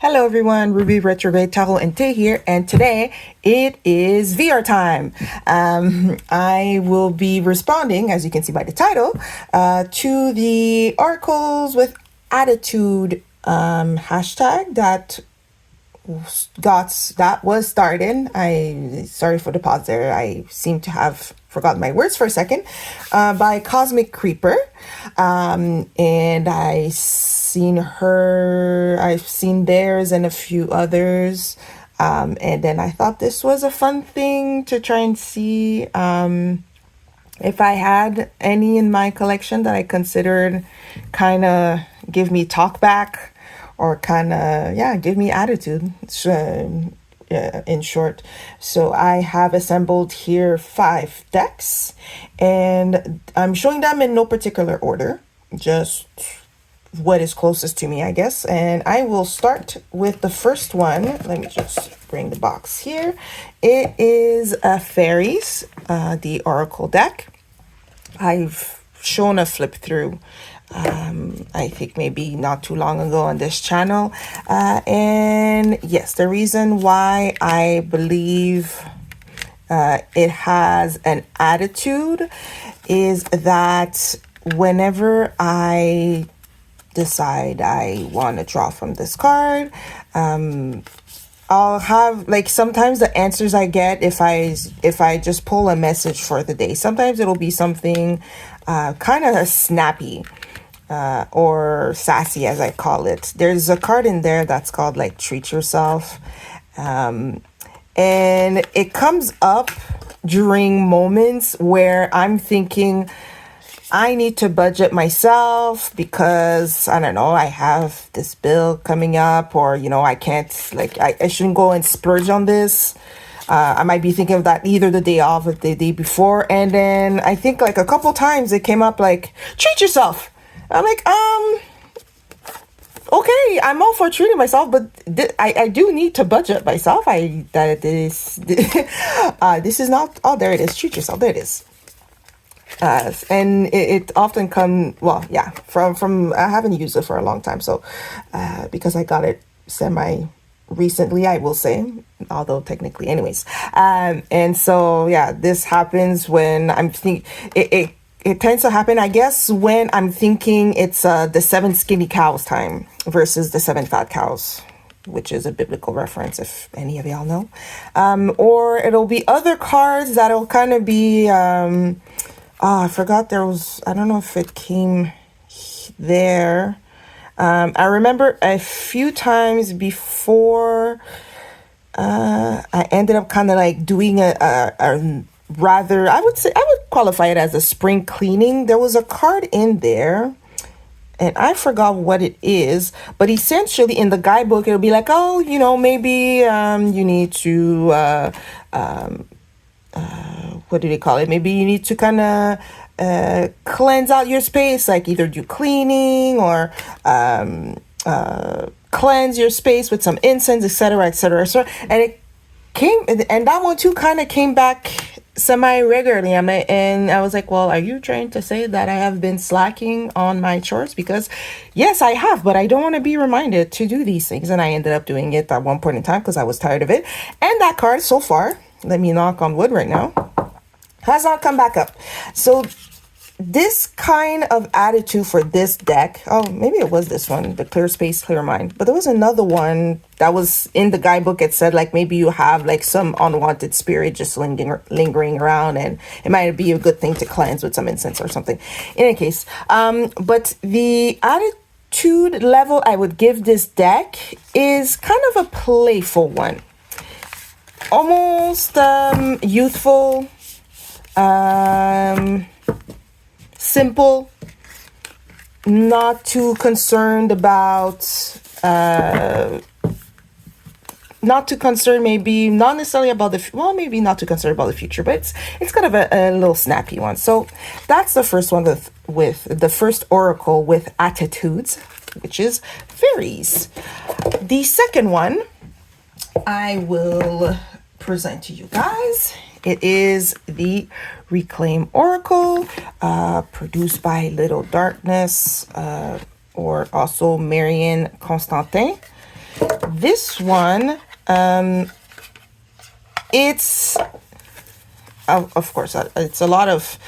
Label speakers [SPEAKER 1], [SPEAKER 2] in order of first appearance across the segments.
[SPEAKER 1] Hello everyone, Ruby Retrograde Tarot and Tay here, and today it is VR time. I will be responding, as you can see by the title, to the Oracles with Attitude hashtag that was started. Sorry for the pause there. I seem to have forgotten my words for a second. By Cosmic Creeper, and I've seen theirs and a few others, and then I thought this was a fun thing to try and see if I had any in my collection that I considered kind of give me talk back, or kind of, give me attitude, in short. So I have assembled here 5 decks, and I'm showing them in no particular order, just what is closest to me, I guess. And I will start with the first one. Let me just bring the box here. It is a Fairies, the Oracle deck. I've shown a flip through, I think maybe not too long ago on this channel, and yes, the reason why I believe it has an attitude is that whenever I decide I want to draw from this card, I'll have, like, sometimes the answers I get if I just pull a message for the day, sometimes it'll be something kind of snappy, or sassy, as I call it. There's a card in there that's called, like, Treat Yourself, and it comes up during moments where I'm thinking I need to budget myself because, I don't know, I have this bill coming up, or, I can't, like, I shouldn't go and splurge on this. I might be thinking of that either the day off or the day before. And then I think, like, a couple times it came up, like, treat yourself. I'm like, okay, I'm all for treating myself, but I do need to budget myself. This is not, oh, there it is, treat yourself, there it is. And it often from I haven't used it for a long time, so because I got it semi recently, I will say, although technically anyways, and so this happens when I'm thinking it tends to happen, I guess, when I'm thinking it's the 7 skinny cows time versus the 7 fat cows, which is a biblical reference, if any of y'all know, or it'll be other cards that'll kind of be I forgot there was, I don't know if it came there. I remember a few times before, I ended up kind of like doing a rather, I would qualify it as a spring cleaning. There was a card in there, and I forgot what it is, but essentially in the guidebook, it'll be like, oh, maybe you need to, what do they call it? Maybe you need to kind of cleanse out your space, like either do cleaning or cleanse your space with some incense, etc., etc. And it came, and that one too kind of came back semi-regularly. And I was like, well, are you trying to say that I have been slacking on my chores? Because yes, I have, but I don't want to be reminded to do these things. And I ended up doing it at one point in time because I was tired of it. And that card so far, let me knock on wood right now, has not come back up. So this kind of attitude for this deck, oh, maybe it was this one, the Clear Space, Clear Mind, but there was another one that was in the guidebook. It said, like, maybe you have, like, some unwanted spirit just lingering around, and it might be a good thing to cleanse with some incense or something. In any case, but the attitude level I would give this deck is kind of a playful one. Almost youthful, simple, not too concerned about, maybe not necessarily about maybe not too concerned about the future, but it's kind of a little snappy one. So that's the first one with the first oracle with attitudes, which is Fairies. The second one I will present to you guys. It is the Reclaim Oracle, produced by Little Darkness, or also Marianne Constantin. this one, it's of course it's a lot of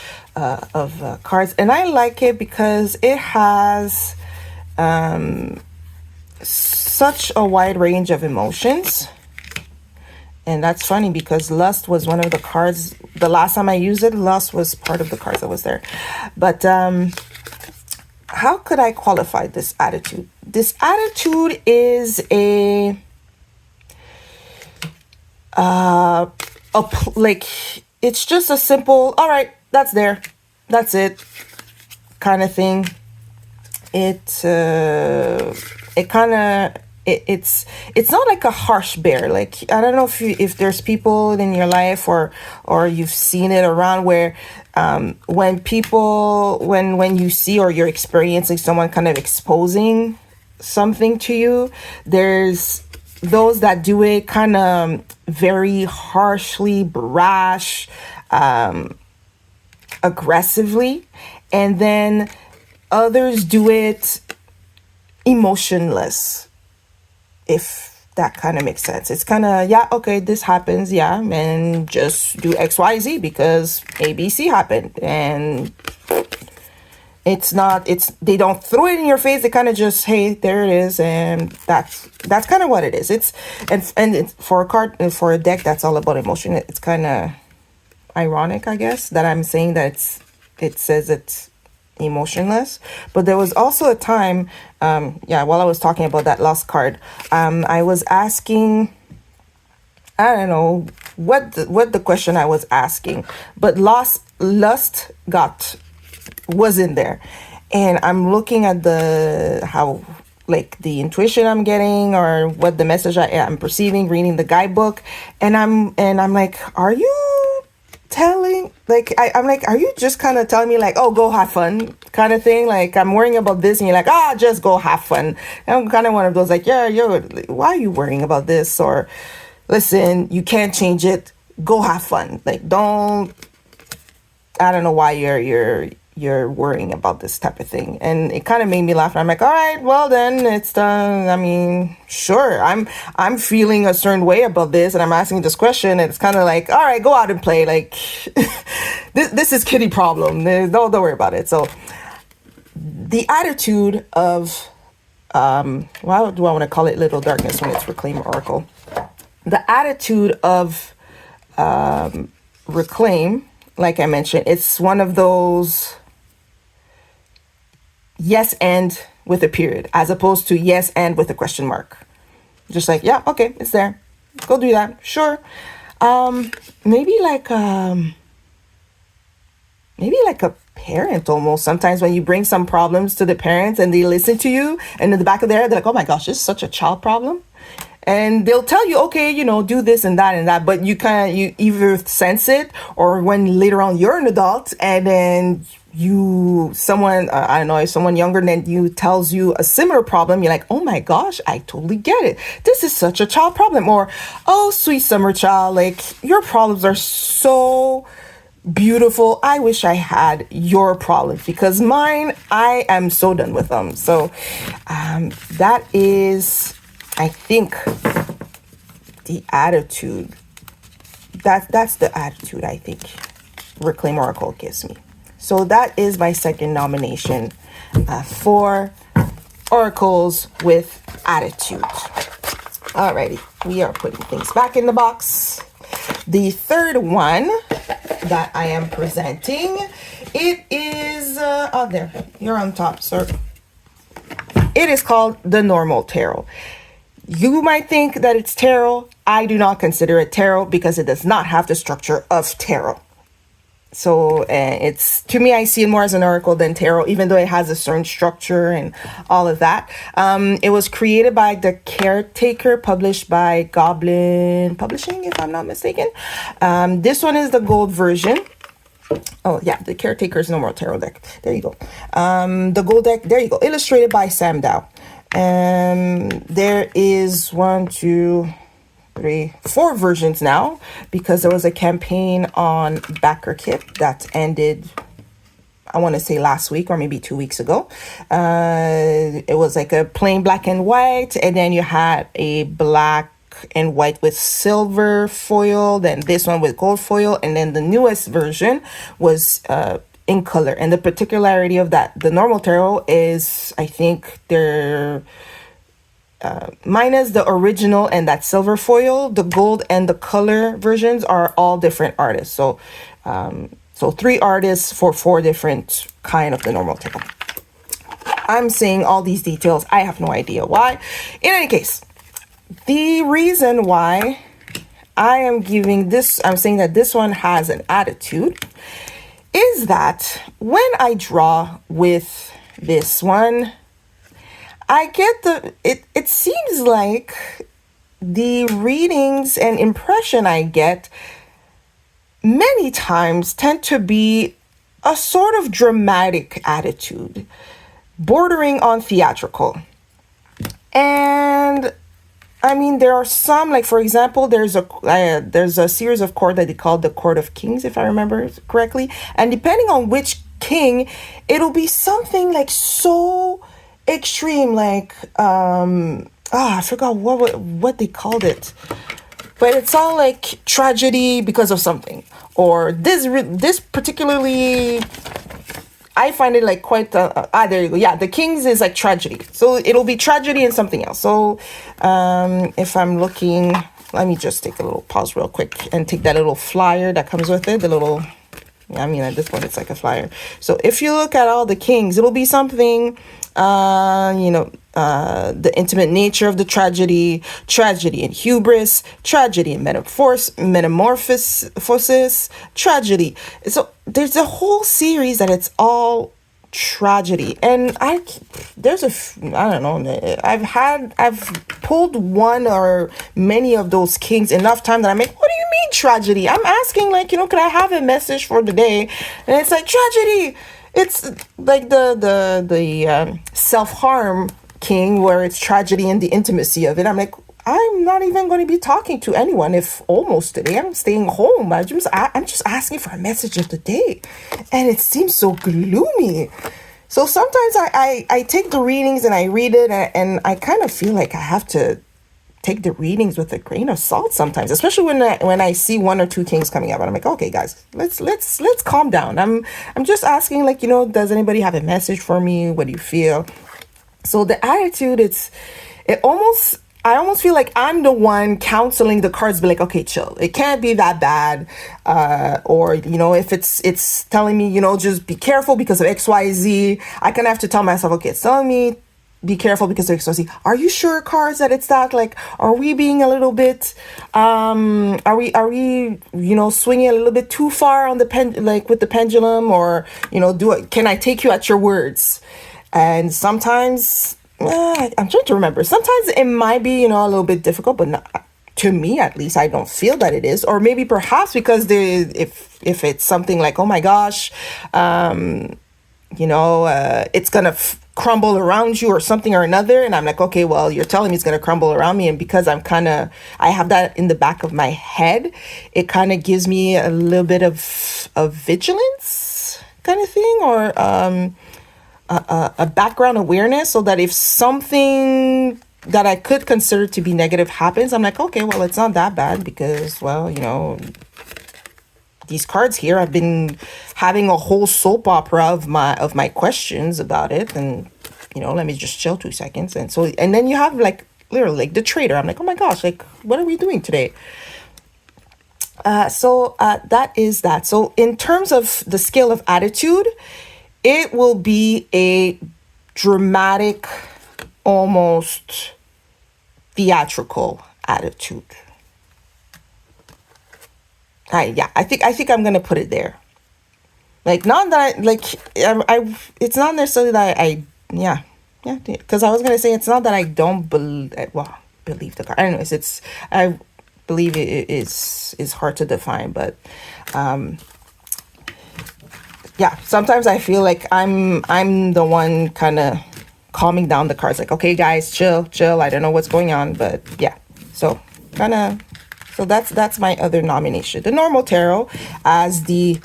[SPEAKER 1] cards, and I like it because it has such a wide range of emotions. And that's funny because lust was one of the cards. The last time I used it, lust was part of the cards that was there. But how could I qualify this attitude? This attitude is like, it's just a simple, all right, that's there, that's it, kind of thing. It's not like a harsh bear. Like, I don't know if there's people in your life or you've seen it around where when you see or you're experiencing someone kind of exposing something to you, there's those that do it kind of very harshly, brash, aggressively, and then others do it emotionless, if that kind of makes sense. It's kind of, yeah, okay, this happens, yeah, and just do XYZ because ABC happened. And they don't throw it in your face. They kind of just, hey, there it is, and that's kind of what it is. It's for a card, for a deck that's all about emotion. It's kind of ironic, I guess, that I'm saying that it says it's emotionless. But there was also a time, while I was talking about that lost card, I was asking, I don't know what the question I was asking, but lust was in there, and I'm looking at the intuition I'm getting, or what the message I'm perceiving, reading the guidebook, and I'm like, are you telling, like, I'm like, are you just kind of telling me like, oh, go have fun kind of thing? Like, I'm worrying about this and you're like, just go have fun. And I'm kind of one of those like, yeah, why are you worrying about this? Or listen, you can't change it, go have fun. Like, I don't know why you're worrying about this type of thing. And it kind of made me laugh. And I'm like, all right, well then it's done. I mean, sure, I'm feeling a certain way about this, and I'm asking this question, and it's kind of like, all right, go out and play. Like, this is kitty problem. Don't worry about it. So the attitude of, why do I want to call it Little Darkness when it's Reclaim Oracle? The attitude of Reclaim, like I mentioned, it's one of those yes and with a period, as opposed to yes and with a question mark. Just like, yeah, okay, it's there, go do that, sure. Maybe like a parent almost. Sometimes when you bring some problems to the parents and they listen to you, and in the back of their head they're like, oh my gosh, this is such a child problem. And they'll tell you, okay, do this and that, but you either sense it, or when later on you're an adult and then someone younger than you tells you a similar problem, you're like, oh my gosh, I totally get it. This is such a child problem. Or, oh, sweet summer child, like, your problems are so beautiful. I wish I had your problems, because mine, I am so done with them. So that is, I think, the attitude. That's the attitude I think Reclaim Oracle gives me. So that is my second nomination for oracles with attitude. Alrighty, we are putting things back in the box. The third one that I am presenting, it is there. You're on top, sir. It is called the Normal Tarot. You might think that it's tarot. I do not consider it tarot because it does not have the structure of tarot. So it's, to me, I see it more as an oracle than tarot, even though it has a certain structure and all of that. It was created by The Caretaker, published by Goblin Publishing, if I'm not mistaken. This one is the gold version. Oh yeah, The Caretaker's No More Tarot deck. There you go. The gold deck, there you go. Illustrated by Sam Dow. There is 1, 2, 3, 4 versions now, because there was a campaign on Backer Kit that ended, I want to say last week or maybe 2 weeks ago. It was like a plain black and white, and then you had a black and white with silver foil, then this one with gold foil, and then the newest version was in color. And the particularity of that, the normal tarot, is I think they're minus the original and that silver foil, the gold and the color versions are all different artists. So so 3 artists for 4 different kind of the normal tarot. I'm saying all these details, I have no idea why. In any case, the reason why I am giving this, I'm saying that this one has an attitude, is that when I draw with this one, I get it seems like the readings and impression I get many times tend to be a sort of dramatic attitude, bordering on theatrical. And I mean, there are some, like, for example, there's a series of court that they call the Court of Kings, if I remember correctly. And depending on which king, it'll be something like so extreme, like, I forgot what they called it. But it's all like tragedy because of something. Or this particularly, I find it like quite, there you go. Yeah, the Kings is like tragedy. So it'll be tragedy and something else. So if I'm looking, let me just take a little pause real quick and take that little flyer that comes with it. The little, I mean, at this point, it's like a flyer. So if you look at all the Kings, it'll be something, the intimate nature of the tragedy and hubris, tragedy and metamorphosis, tragedy. So there's a whole series that it's all tragedy. And I don't know, I've pulled one or many of those Kings enough time that I'm like, what do you mean tragedy? I'm asking, like, could I have a message for the day? And it's like tragedy. It's like the self-harm King, where it's tragedy and the intimacy of it. I'm like, I'm not even going to be talking to anyone if almost today. I'm staying home. I'm just asking for a message of the day. And it seems so gloomy. So sometimes I take the readings and I read it, and I kind of feel like I have to take the readings with a grain of salt sometimes, especially when I see 1 or 2 Kings coming up, and I'm like, okay, guys, let's calm down. I'm just asking, like, does anybody have a message for me? What do you feel? So the attitude, I almost feel like I'm the one counseling the cards, be like, okay, chill. It can't be that bad. Or, if it's telling me, just be careful because of XYZ, I kind of have to tell myself, okay, it's telling me be careful because of XYZ. Are you sure, cards, that it's that? Like, are we being a little bit, are we, swinging a little bit too far on the with the pendulum, or, can I take you at your words? And sometimes, I'm trying to remember. Sometimes it might be, a little bit difficult, but not, to me, at least, I don't feel that it is. Or maybe perhaps because if it's something like, oh my gosh, it's going to crumble around you or something or another. And I'm like, okay, well, you're telling me it's going to crumble around me. And because I have that in the back of my head, it kind of gives me a little bit of vigilance kind of thing, or a background awareness, so that if something that I could consider to be negative happens, I'm like, okay, well, it's not that bad, because, well, these cards here, I've been having a whole soap opera of my questions about it, and let me just chill 2 seconds. And then you have, like, literally, like, the trader. I'm like, oh my gosh, like, what are we doing today? So that is that. So in terms of the scale of attitude, it will be a dramatic, almost theatrical attitude. I think I'm gonna put it there. Like, not that it's not necessarily that because I was gonna say, it's not that I don't believe the card. Anyways, I believe it is hard to define, but sometimes I feel like I'm the one kind of calming down the cards, like, okay, guys, chill, I don't know what's going on, but yeah. So that's my other nomination, the normal tarot, as the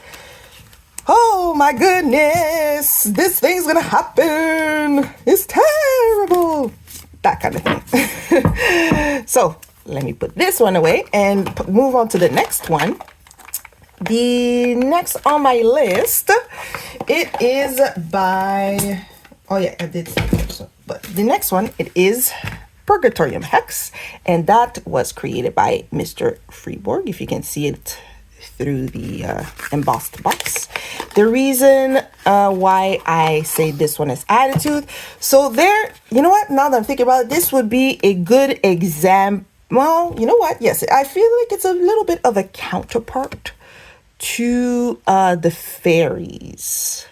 [SPEAKER 1] oh my goodness, this thing's gonna happen. It's terrible. That kind of thing. So let me put this one away and move on to the next one. The next on my list, it is by, oh yeah, I did say so, but the next one, it is Pvrgarorivm Heks, and that was created by Mr. Freeborg, if you can see it through the embossed box. The reason why I say this one is attitude, so there, you know what, now that I'm thinking about it, this would be a good example. Well, you know what, yes, I feel like it's a little bit of a counterpart to the Fairies,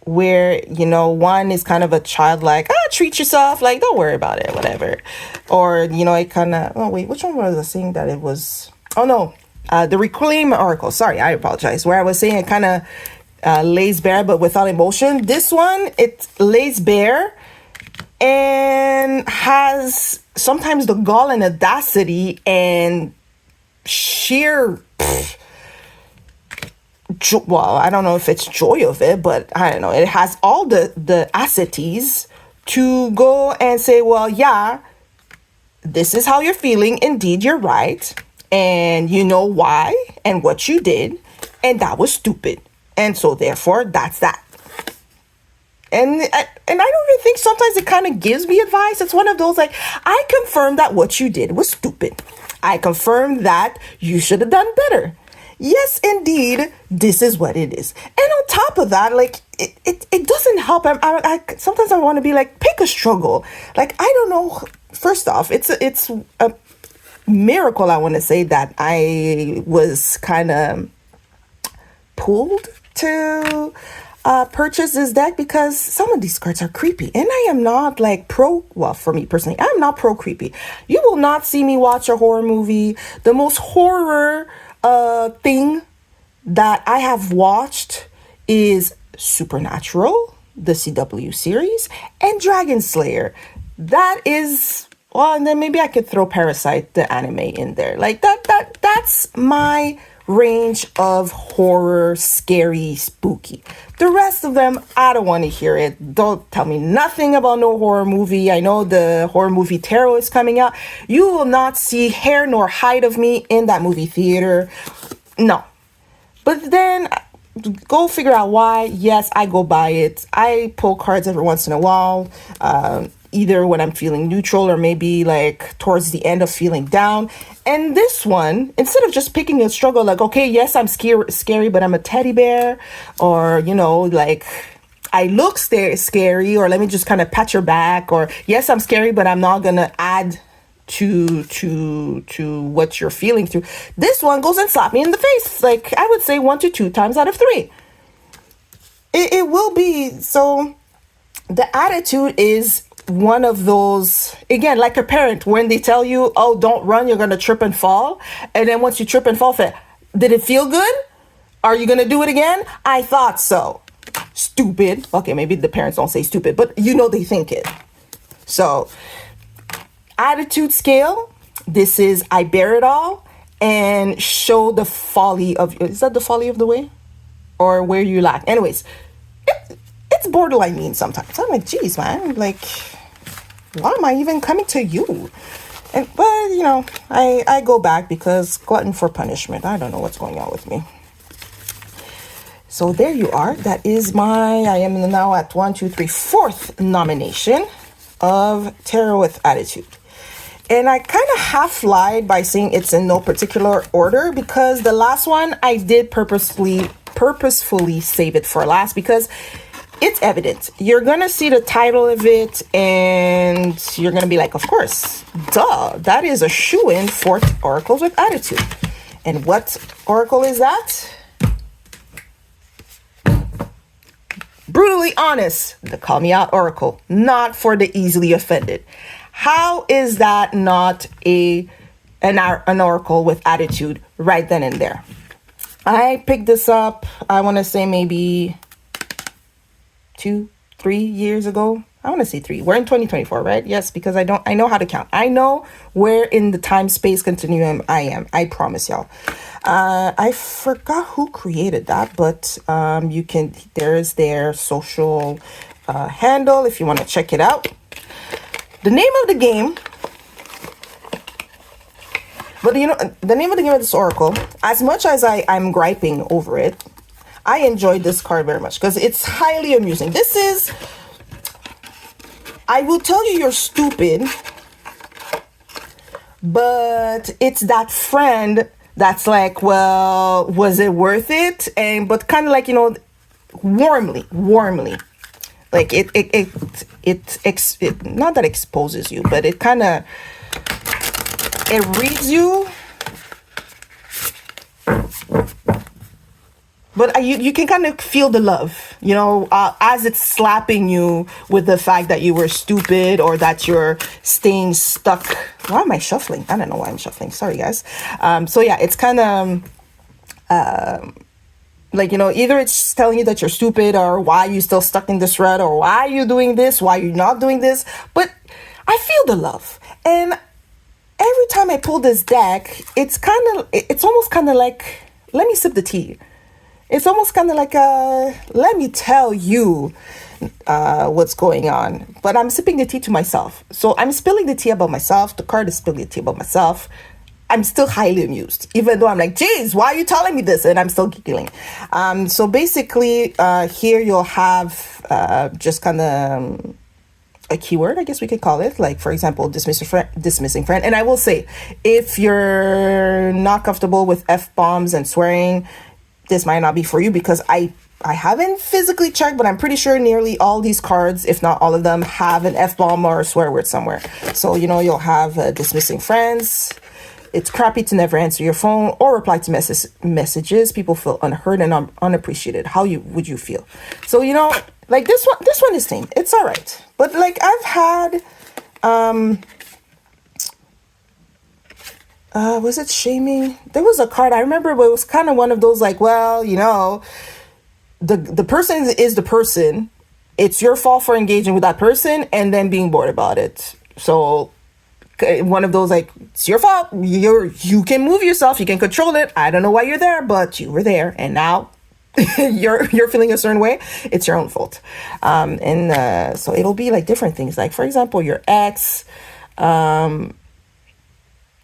[SPEAKER 1] where, you know, one is kind of a childlike, treat yourself, like, don't worry about it, whatever. Or, you know, it kind of, oh wait, which one was I saying that it was? Oh no, the Reclaim Oracle. Sorry, I apologize. Where I was saying it kind of lays bare but without emotion. This one, it lays bare and has sometimes the gall and audacity and sheer well, I don't know if it's joy of it, but I don't know. It has all the aceties to go and say, well, yeah, this is how you're feeling. Indeed, you're right. And you know why and what you did. And that was stupid. And so therefore, that's that. And I don't even think sometimes it kind of gives me advice. It's one of those like, I confirm that what you did was stupid. I confirm that you should have done better. Yes, indeed, this is what it is. And on top of that, like, it doesn't help. I sometimes I want to be like, pick a struggle. Like, I don't know. First off, it's a miracle, I want to say, that I was kind of pulled to purchase this deck, because some of these cards are creepy. And I am not like well, for me personally, I'm not pro creepy. You will not see me watch a horror movie. The most horror thing that I have watched is Supernatural, the CW series, and Dragon Slayer. That is, well, and then maybe I could throw Parasite, the anime, in there. Like that's my range of horror, scary, spooky. The rest of them, I don't want to hear it. Don't tell me nothing about no horror movie. I know the horror movie Tarot is coming out. You will not see hair nor hide of me in that movie theater. No. But then go figure out why. Yes, I go buy it. I pull cards every once in a while. Either when I'm feeling neutral or maybe like towards the end of feeling down. And this one, instead of just picking a struggle, like, okay, yes, I'm scary, but I'm a teddy bear, or, you know, like, I look scary, or let me just kind of pat your back, or yes, I'm scary, but I'm not gonna add to what you're feeling through. This one goes and slap me in the face, like, I would say 1 to 2 times out of 3. It will be. So the attitude is one of those, again, like a parent, when they tell you, oh, don't run, you're gonna trip and fall, and then once you trip and fall, did it feel good? Are you gonna do it again? I thought so. Stupid. Okay, maybe the parents don't say stupid, but you know they think it. So attitude scale, this is I bear it all and show the folly of, is that the folly of the way, or where you lack? Anyways, it's borderline mean sometimes. I'm like, geez, man, like, why am I even coming to you? But you know, I go back because glutton for punishment. I don't know what's going on with me. So there you are. That is I am now at 4th nomination of Tarot with Attitude. And I kind of half lied by saying it's in no particular order, because the last one I did purposefully save it for last, because it's evident. You're going to see the title of it and you're going to be like, of course, duh, that is a shoo-in for Oracles with Attitude. And what oracle is that? Brutally honest, the Call Me Out Oracle, not for the easily offended. How is that not an oracle with attitude right then and there? I picked this up, I want to say maybe 2-3 years ago. I want to say 3. We're in 2024, right? Yes, because I know how to count. I know where in the time space continuum I am. I promise y'all. I forgot who created that, but there's their social handle if you want to check it out. The name of the game, but the name of the game of this oracle, as much as I'm griping over it, I enjoyed this card very much because it's highly amusing. This is, I will tell you you're stupid, but it's that friend that's like, well, was it worth it? But kind of like, warmly, like it not that exposes you, but it kind of, it reads you. But you can kind of feel the love, as it's slapping you with the fact that you were stupid or that you're staying stuck. Why am I shuffling? I don't know why I'm shuffling. Sorry, guys. So yeah, it's kind of like, either it's telling you that you're stupid or why you still stuck in this rut or why are you doing this, why you're not doing this. But I feel the love. And every time I pull this deck, it's almost kind of like, let me sip the tea. It's almost kind of like let me tell you what's going on. But I'm sipping the tea to myself. So I'm spilling the tea about myself. The card is spilling the tea about myself. I'm still highly amused, even though I'm like, geez, why are you telling me this? And I'm still giggling. So basically, here you'll have just kind of a keyword, I guess we could call it. Like, for example, dismissing friend. And I will say, if you're not comfortable with F-bombs and swearing, this might not be for you, because I haven't physically checked, but I'm pretty sure nearly all these cards, if not all of them, have an F-bomb or a swear word somewhere. So, you'll have dismissing friends. It's crappy to never answer your phone or reply to messages. People feel unheard and unappreciated. How would you feel? So, like this one is tame. It's all right. But like I've had, was it shaming? There was a card I remember, but it was kind of one of those like, well, the person is the person. It's your fault for engaging with that person and then being bored about it. So one of those like, it's your fault. You can move yourself. You can control it. I don't know why you're there, but you were there, and now you're feeling a certain way. It's your own fault. So it'll be like different things. Like, for example, your ex.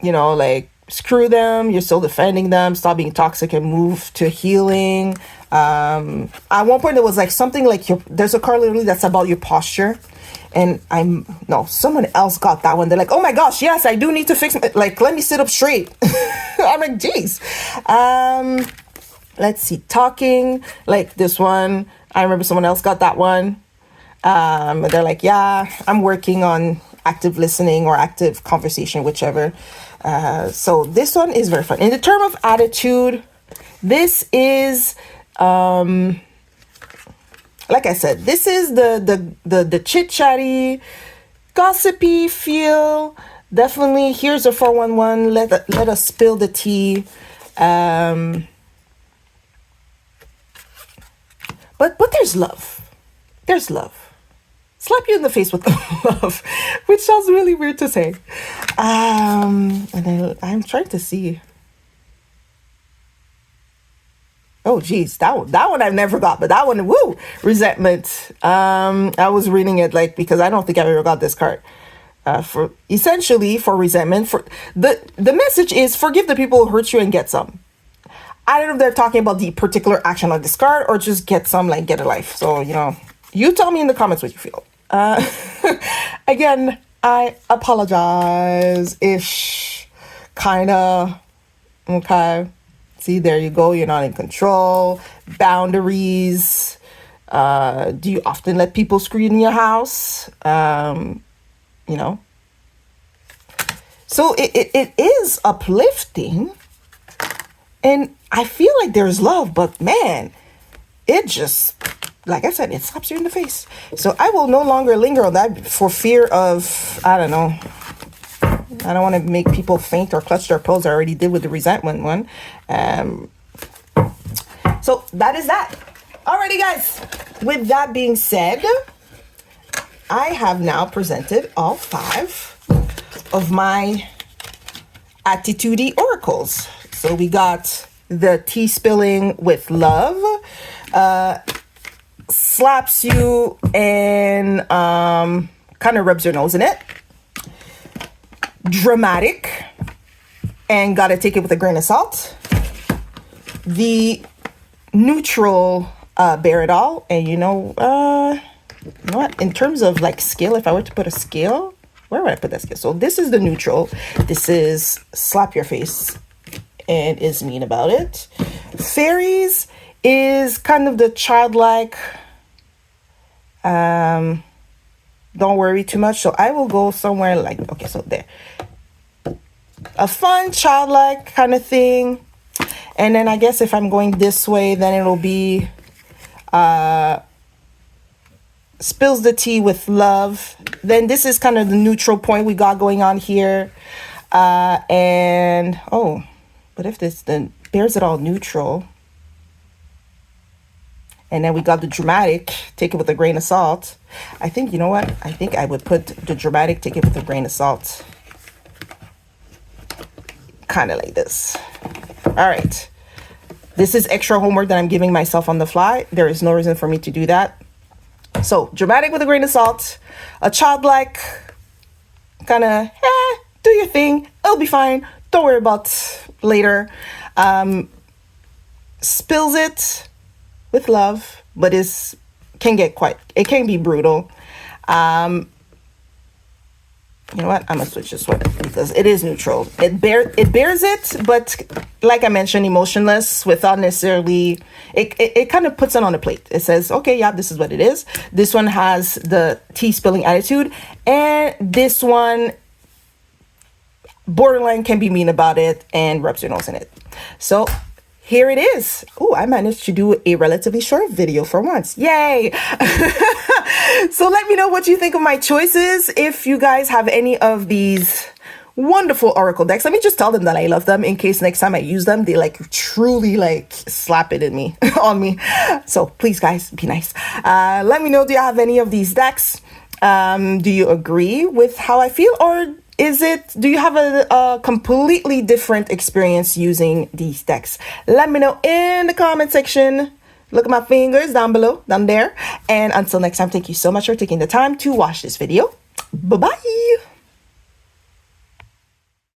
[SPEAKER 1] Like, screw them, you're still defending them, stop being toxic and move to healing. At one point, there was like something like there's a card literally that's about your posture. And someone else got that one. They're like, oh my gosh, yes, I do need to fix it. Like, let me sit up straight. I'm like, geez. Let's see, talking, like this one. I remember someone else got that one. They're like, yeah, I'm working on active listening or active conversation, whichever. So this one is very fun. In the term of attitude, this is, like I said, this is the chit-chatty, gossipy feel. Definitely, here's a 411. Let us spill the tea. But there's love. There's love. Slap you in the face with love, which sounds really weird to say. And then I'm trying to see. Oh, geez, that one I've never got, but that one, woo, resentment. I was reading it because I don't think I've ever got this card. For resentment, for the message is forgive the people who hurt you and get some. I don't know if they're talking about the particular action on this card or just get some, get a life. So, you tell me in the comments what you feel. Again, I apologize ish, kinda. Okay. See, there you go. You're not in control. Boundaries. Do you often let people screw in your house? So it is uplifting. And I feel like there's love, but man, it just, like I said, it slaps you in the face. So I will no longer linger on that for fear of, I don't know. I don't want to make people faint or clutch their pearls. I already did with the resentment one. So that is that. Alrighty, guys. With that being said, I have now presented all 5 of my attitude oracles. So we got the tea spilling with love, slaps you and kind of rubs your nose in it. Dramatic and gotta take it with a grain of salt. The neutral, bear it all. And you know what? In terms of like scale, if I were to put a scale, where would I put that scale? So this is the neutral. This is slap your face and is mean about it. Fairies is kind of the childlike, don't worry too much. So I will go somewhere like, okay, so there. A fun, childlike kind of thing. And then I guess if I'm going this way, then it'll be spills the tea with love. Then this is kind of the neutral point we got going on here. And, oh, but if this then bears it all neutral. And then we got the dramatic, take it with a grain of salt. I think, you know what? I think I would put the dramatic, take it with a grain of salt. Kind of like this. All right. This is extra homework that I'm giving myself on the fly. There is no reason for me to do that. So dramatic with a grain of salt, a childlike kind of, do your thing. It'll be fine. Don't worry about later. Spills it with love, but it can be brutal. You know what? I'm gonna switch this one because it is neutral. It bears it, but like I mentioned, emotionless without necessarily. It kind of puts it on a plate. It says, okay, yeah, this is what it is. This one has the tea spilling attitude, and this one borderline can be mean about it and rubs your nose in it. So here it is. Oh, I managed to do a relatively short video for once. Yay! So let me know what you think of my choices. If you guys have any of these wonderful oracle decks, let me just tell them that I love them in case next time I use them, they like truly like slap it in me, on me. So please guys, be nice. Let me know, do you have any of these decks? Do you agree with how I feel, or do you have a completely different experience using these decks? Let me know in the comment section. Look at my fingers down below, down there. And until next time, thank you so much for taking the time to watch this video. Bye-bye.